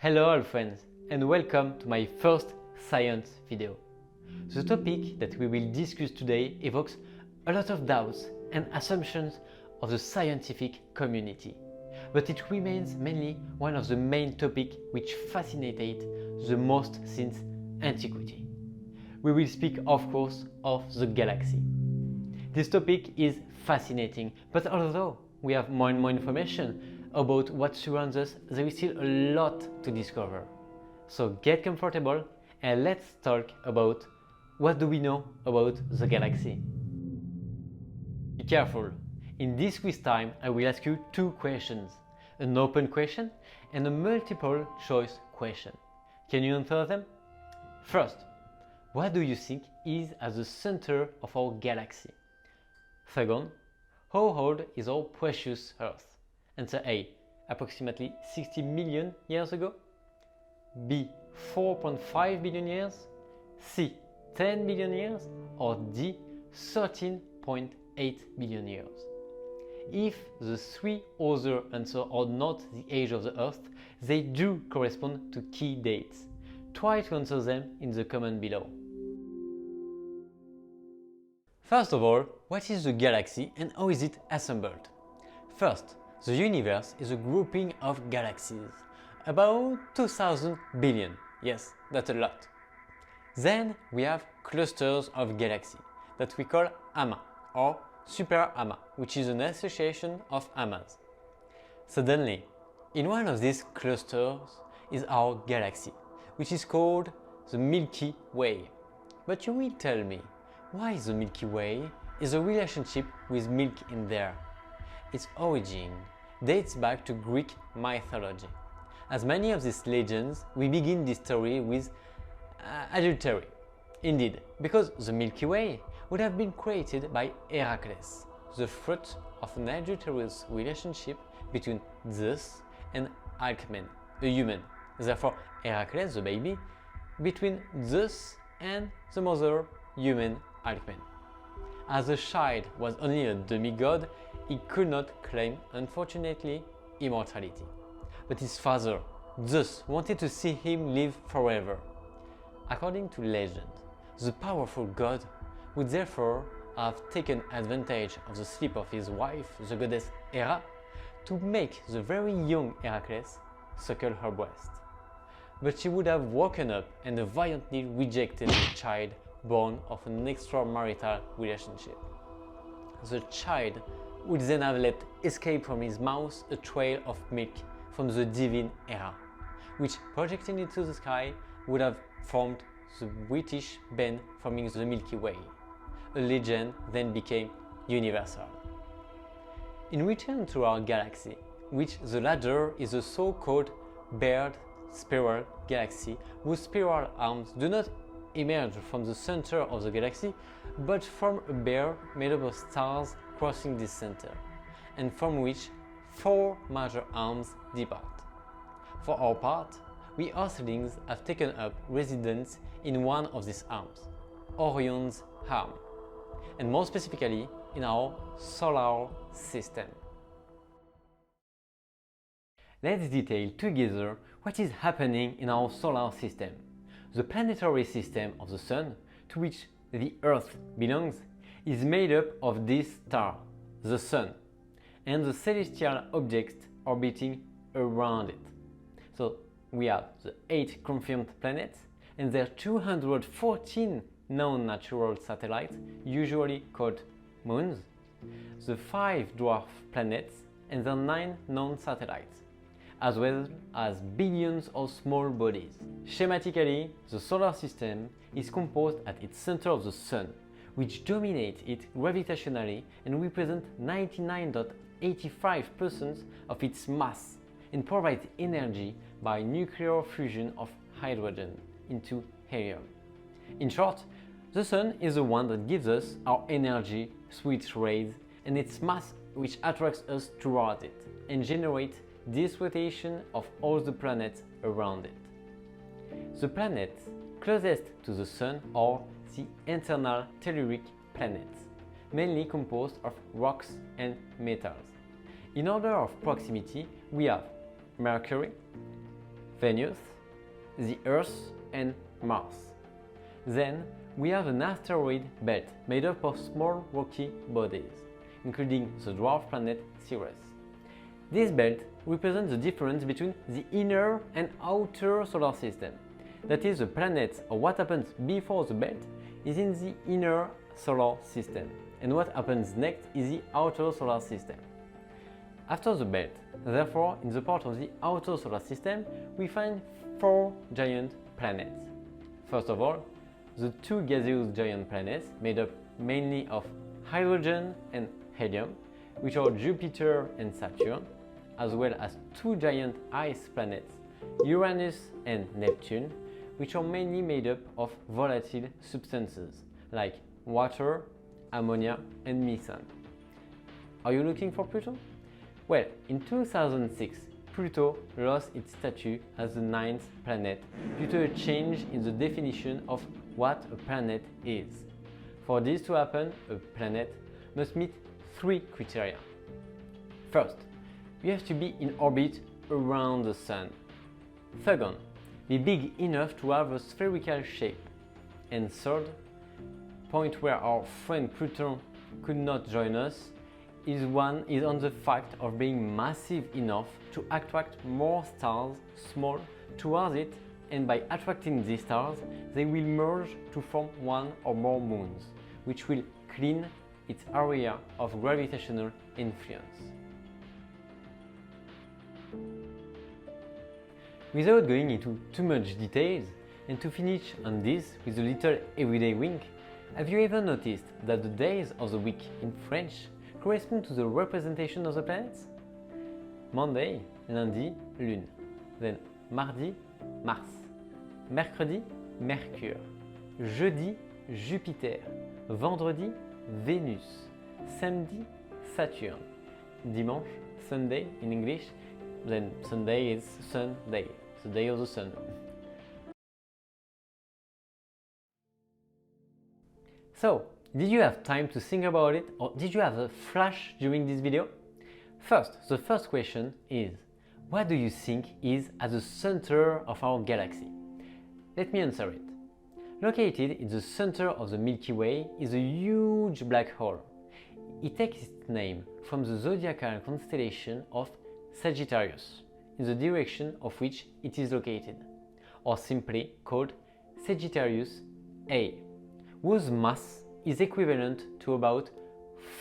Hello all friends and welcome to my first science video. The topic that we will discuss today evokes a lot of doubts and assumptions of the scientific community, but it remains mainly one of the main topics which fascinated the most since antiquity. We will speak of course of the galaxy. This topic is fascinating, but although we have more and more information about what surrounds us, there is still a lot to discover. So get comfortable and let's talk about what do we know about the galaxy. Be careful. In this quiz time, I will ask you two questions, an open question and a multiple choice question. Can you answer them? First, what do you think is at the center of our galaxy? Second, how old is our precious Earth? Answer A, approximately 60 million years ago. B, 4.5 billion years. C, 10 billion years. Or D, 13.8 billion years. If the three other answers are not the age of the Earth, they do correspond to key dates. Try to answer them in the comment below. First of all, what is the galaxy and how is it assembled? First, the universe is a grouping of galaxies, about 2000 billion, yes, that's a lot. Then we have clusters of galaxies that we call AMA or super AMA, which is an association of AMAs. Suddenly, in one of these clusters is our galaxy, which is called the Milky Way. But you will tell me, why the Milky Way is a relationship with milk in there? Its origin dates back to Greek mythology. As many of these legends, we begin this story with adultery. Indeed, because the Milky Way would have been created by Heracles, the fruit of an adulterous relationship between Zeus and Alcmene, a human. Therefore, Heracles, the baby, between Zeus and the mother human Alcmene. As the child was only a demigod, he could not claim, unfortunately, immortality. But his father, Zeus, wanted to see him live forever. According to legend, the powerful god would therefore have taken advantage of the sleep of his wife, the goddess Hera, to make the very young Heracles suckle her breast. But she would have woken up and violently rejected the child born of an extramarital relationship. The child would then have let escape from his mouth a trail of milk from the divine Hera, which projecting into the sky would have formed the British band forming the Milky Way. A legend then became universal. In return to our galaxy, which the latter is a so-called barred spiral galaxy whose spiral arms do not emerge from the center of the galaxy, but from a bar made up of stars crossing this center, and from which four major arms depart. For our part, we Earthlings have taken up residence in one of these arms, Orion's arm, and more specifically in our solar system. Let's detail together what is happening in our solar system. The planetary system of the Sun, to which the Earth belongs, is made up of this star, the Sun, and the celestial objects orbiting around it. So we have the 8 confirmed planets and their 214 known natural satellites, usually called moons, the 5 dwarf planets and the 9 known satellites, as well as billions of small bodies. Schematically, the solar system is composed at its center of the Sun, which dominates it gravitationally and represents 99.85% of its mass and provides energy by nuclear fusion of hydrogen into helium. In short, the Sun is the one that gives us our energy through its rays and its mass which attracts us toward it and generates this rotation of all the planets around it. The planets closest to the Sun are the internal telluric planets, mainly composed of rocks and metals. In order of proximity, we have Mercury, Venus, the Earth and Mars. Then we have an asteroid belt made up of small rocky bodies, including the dwarf planet Ceres. This belt represents the difference between the inner and outer solar system. That is, the planets or what happens before the belt is in the inner solar system, and what happens next is the outer solar system. After the belt, therefore, in the part of the outer solar system, we find 4 giant planets. First of all, the 2 gaseous giant planets made up mainly of hydrogen and helium, which are Jupiter and Saturn, as well as 2 giant ice planets, Uranus and Neptune, which are mainly made up of volatile substances like water, ammonia and methane. Are you looking for Pluto? Well, in 2006, Pluto lost its status as the 9th planet due to a change in the definition of what a planet is. For this to happen, a planet must meet 3 criteria. First, you have to be in orbit around the Sun. Second, be big enough to have a spherical shape. And third, point where our friend Pluto could not join us, is on the fact of being massive enough to attract more stars small towards it, and by attracting these stars, they will merge to form one or more moons, which will clean its area of gravitational influence. Without going into too much details, and to finish on this with a little everyday wink, have you ever noticed that the days of the week in French correspond to the representation of the planets? Monday, lundi, Lune. Then mardi, Mars. Mercredi, Mercure. Jeudi, Jupiter. Vendredi, Vénus. Samedi, Saturn. Dimanche, Sunday in English. Then Sunday is Sun Day, the day of the sun. So, did you have time to think about it, or did you have a flash during this video? First, the first question is, what do you think is at the center of our galaxy? Let me answer it. Located in the center of the Milky Way is a huge black hole. It takes its name from the zodiacal constellation of Sagittarius, in the direction of which it is located, or simply called Sagittarius A, whose mass is equivalent to about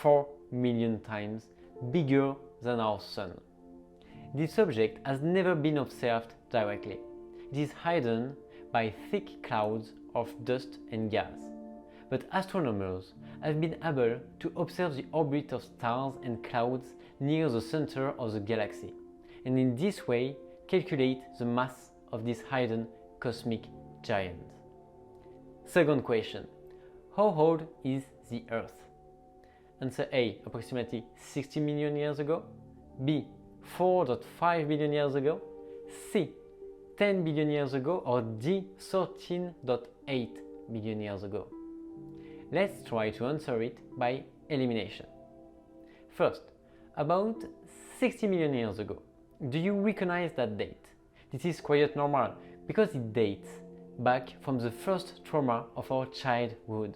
4 million times bigger than our Sun. This object has never been observed directly. It is hidden by thick clouds of dust and gas, but astronomers have been able to observe the orbit of stars and clouds near the center of the galaxy, and in this way calculate the mass of this hidden cosmic giant. Second question, how old is the Earth? Answer A, approximately 60 million years ago. B, 4.5 billion years ago. C, 10 billion years ago. Or D, 13.8 billion years ago. Let's try to answer it by elimination. First, about 60 million years ago. Do you recognize that date? This is quite normal because it dates back from the first trauma of our childhood,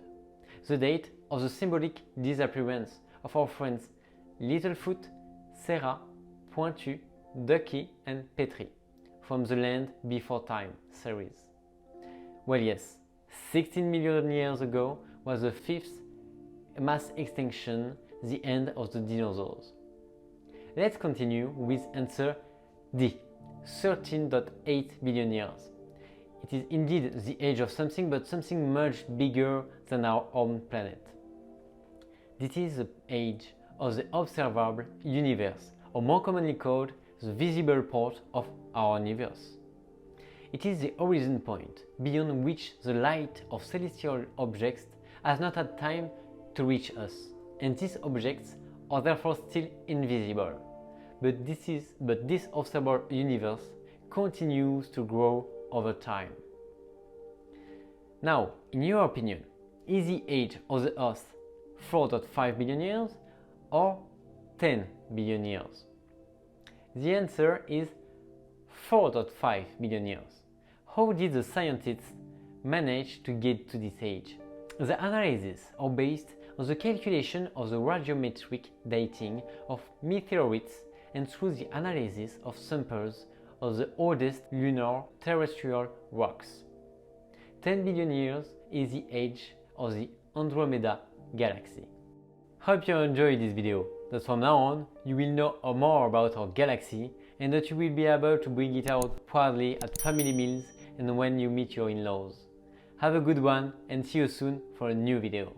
the date of the symbolic disappearance of our friends Littlefoot, Sarah, Pointu, Ducky and Petrie from the Land Before Time series. Well, yes, 16 million years ago was the 5th mass extinction, the end of the dinosaurs. Let's continue with answer D, 13.8 billion years. It is indeed the age of something, but something much bigger than our own planet. This is the age of the observable universe, or more commonly called the visible part of our universe. It is the horizon point beyond which the light of celestial objects has not had time to reach us, and these objects are therefore still invisible. But this observable universe continues to grow over time. Now, in your opinion, is the age of the Earth 4.5 billion years or 10 billion years? The answer is 4.5 billion years. How did the scientists manage to get to this age? The analyses are based on the calculation of the radiometric dating of meteorites and through the analysis of samples of the oldest lunar terrestrial rocks. 10 billion years is the age of the Andromeda galaxy. Hope you enjoyed this video, that from now on you will know more about our galaxy and that you will be able to bring it out proudly at family meals and when you meet your in-laws. Have a good one and see you soon for a new video.